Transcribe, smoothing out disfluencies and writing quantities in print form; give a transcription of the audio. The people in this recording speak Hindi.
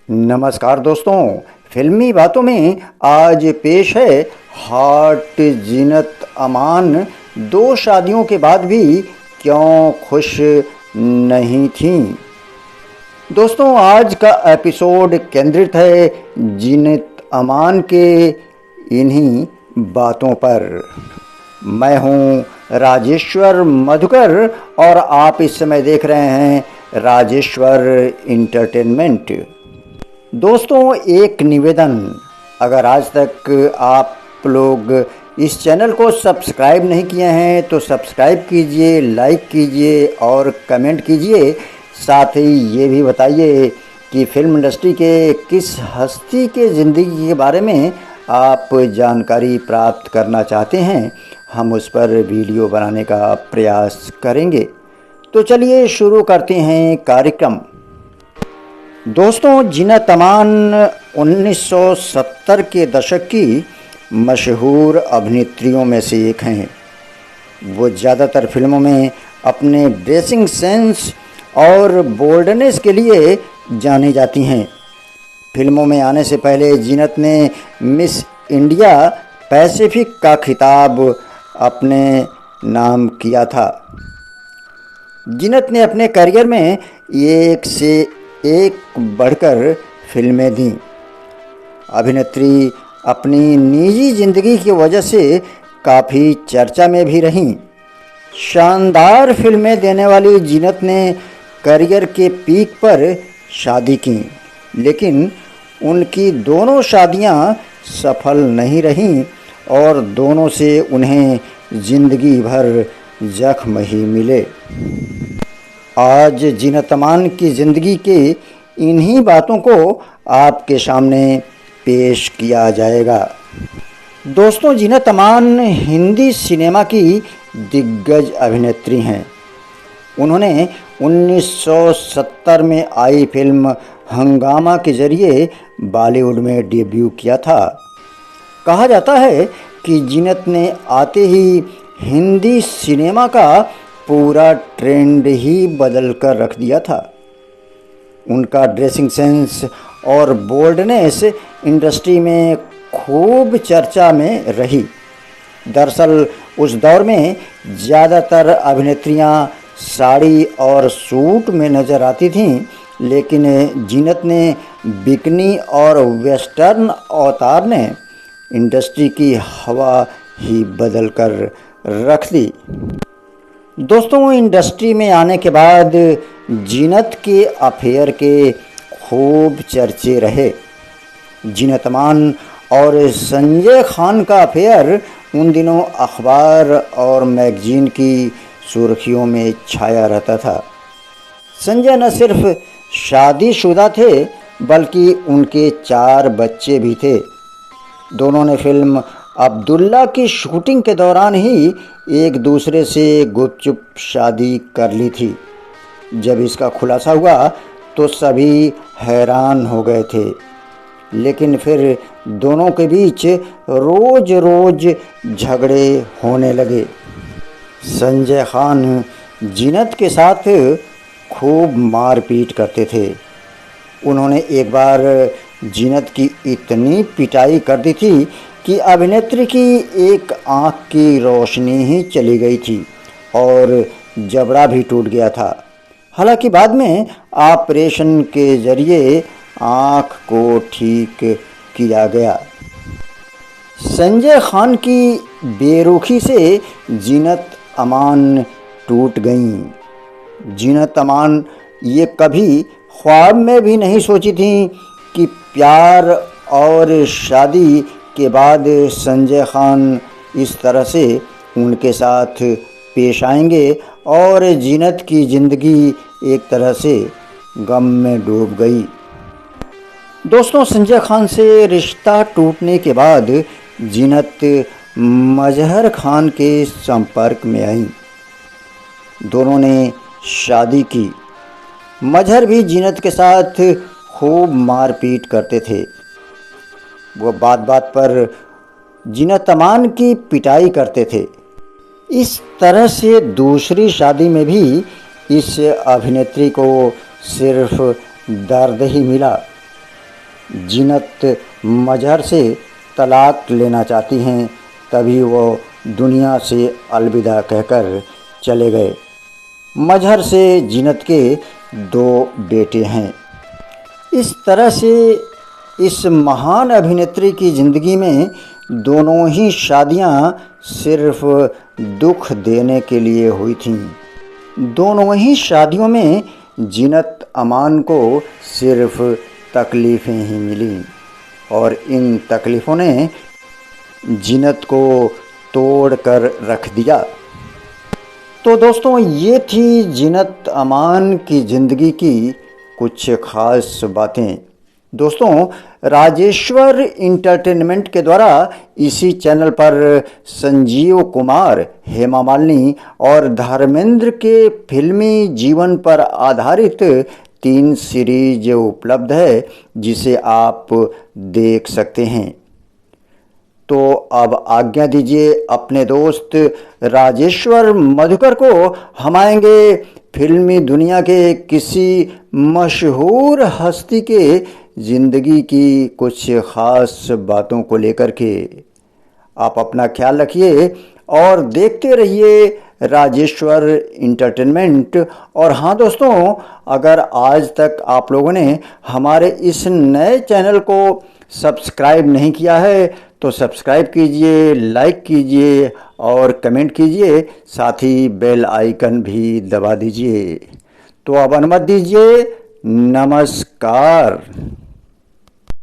नमस्कार दोस्तों, फिल्मी बातों में आज पेश है हाट जीनत अमान। दो शादियों के बाद भी क्यों खुश नहीं थीं। दोस्तों, आज का एपिसोड केंद्रित है जीनत अमान के इन्हीं बातों पर। मैं हूं राजेश्वर मधुकर और आप इस समय देख रहे हैं राजेश्वर इंटरटेनमेंट। दोस्तों, एक निवेदन, अगर आज तक आप लोग इस चैनल को सब्सक्राइब नहीं किए हैं तो सब्सक्राइब कीजिए, लाइक कीजिए और कमेंट कीजिए। साथ ही ये भी बताइए कि फिल्म इंडस्ट्री के किस हस्ती के ज़िंदगी के बारे में आप जानकारी प्राप्त करना चाहते हैं। हम उस पर वीडियो बनाने का प्रयास करेंगे। तो चलिए शुरू करते हैं कार्यक्रम। दोस्तों, जीनत अमान 1970 के दशक की मशहूर अभिनेत्रियों में से एक हैं। वो ज़्यादातर फिल्मों में अपने ड्रेसिंग सेंस और बोल्डनेस के लिए जानी जाती हैं। फिल्मों में आने से पहले जीनत ने मिस इंडिया पैसिफिक का खिताब अपने नाम किया था। जीनत ने अपने करियर में एक से एक बढ़कर फिल्में दी। अभिनेत्री अपनी निजी ज़िंदगी की वजह से काफ़ी चर्चा में भी रहीं। शानदार फिल्में देने वाली जीनत ने करियर के पीक पर शादी की, लेकिन उनकी दोनों शादियां सफल नहीं रहीं और दोनों से उन्हें ज़िंदगी भर जख्म ही मिले। आज जीनत अमान की ज़िंदगी के इन्हीं बातों को आपके सामने पेश किया जाएगा। दोस्तों, जीनत अमान हिंदी सिनेमा की दिग्गज अभिनेत्री हैं। उन्होंने 1970 में आई फिल्म हंगामा के ज़रिए बॉलीवुड में डेब्यू किया था। कहा जाता है कि जीनत ने आते ही हिंदी सिनेमा का पूरा ट्रेंड ही बदल कर रख दिया था। उनका ड्रेसिंग सेंस और बोल्डनेस इंडस्ट्री में खूब चर्चा में रही। दरअसल उस दौर में ज़्यादातर अभिनेत्रियां साड़ी और सूट में नज़र आती थीं, लेकिन जीनत ने बिकनी और वेस्टर्न अवतार ने इंडस्ट्री की हवा ही बदल कर रख दी। दोस्तों, इंडस्ट्री में आने के बाद जीनत के अफेयर के खूब चर्चे रहे। जीनत अमान और संजय खान का अफेयर उन दिनों अखबार और मैगजीन की सुर्खियों में छाया रहता था। संजय न सिर्फ शादीशुदा थे बल्कि उनके 4 बच्चे भी थे। दोनों ने फिल्म अब्दुल्ला की शूटिंग के दौरान ही एक दूसरे से गुपचुप शादी कर ली थी। जब इसका खुलासा हुआ तो सभी हैरान हो गए थे, लेकिन फिर दोनों के बीच रोज रोज झगड़े होने लगे। संजय खान जीनत के साथ खूब मारपीट करते थे। उन्होंने एक बार जीनत की इतनी पिटाई कर दी थी कि अभिनेत्री की एक आँख की रोशनी ही चली गई थी और जबड़ा भी टूट गया था। हालांकि बाद में ऑपरेशन के ज़रिए आँख को ठीक किया गया। संजय खान की बेरुखी से जीनत अमान टूट गईं। जीनत अमान ये कभी ख्वाब में भी नहीं सोची थी कि प्यार और शादी के बाद संजय खान इस तरह से उनके साथ पेश आएंगे और जीनत की ज़िंदगी एक तरह से गम में डूब गई। दोस्तों, संजय खान से रिश्ता टूटने के बाद जीनत मजहर खान के संपर्क में आई। दोनों ने शादी की। मजहर भी जीनत के साथ खूब मारपीट करते थे। वो बात बात पर जीनत अमान की पिटाई करते थे। इस तरह से दूसरी शादी में भी इस अभिनेत्री को सिर्फ दर्द ही मिला। जीनत मजहर से तलाक लेना चाहती हैं, तभी वो दुनिया से अलविदा कहकर चले गए। मजहर से जीनत के 2 बेटे हैं। इस तरह से इस महान अभिनेत्री की ज़िंदगी में दोनों ही शादियां सिर्फ दुख देने के लिए हुई थीं। दोनों ही शादियों में जीनत अमान को सिर्फ तकलीफ़ें ही मिलीं और इन तकलीफ़ों ने जीनत को तोड़ कर रख दिया। तो दोस्तों, ये थी जीनत अमान की ज़िंदगी की कुछ ख़ास बातें। दोस्तों, राजेश्वर इंटरटेनमेंट के द्वारा इसी चैनल पर संजीव कुमार, हेमा मालिनी और धर्मेंद्र के फिल्मी जीवन पर आधारित 3 सीरीज उपलब्ध है, जिसे आप देख सकते हैं। तो अब आज्ञा दीजिए अपने दोस्त राजेश्वर मधुकर को। हम आएंगे फिल्मी दुनिया के किसी मशहूर हस्ती के ज़िंदगी की कुछ ख़ास बातों को लेकर के। आप अपना ख्याल रखिए और देखते रहिए राजेश्वर इंटरटेनमेंट। और हाँ दोस्तों, अगर आज तक आप लोगों ने हमारे इस नए चैनल को सब्सक्राइब नहीं किया है तो सब्सक्राइब कीजिए, लाइक कीजिए और कमेंट कीजिए, साथ ही बेल आइकन भी दबा दीजिए। तो अब अनुमति दीजिए, नमस्कार।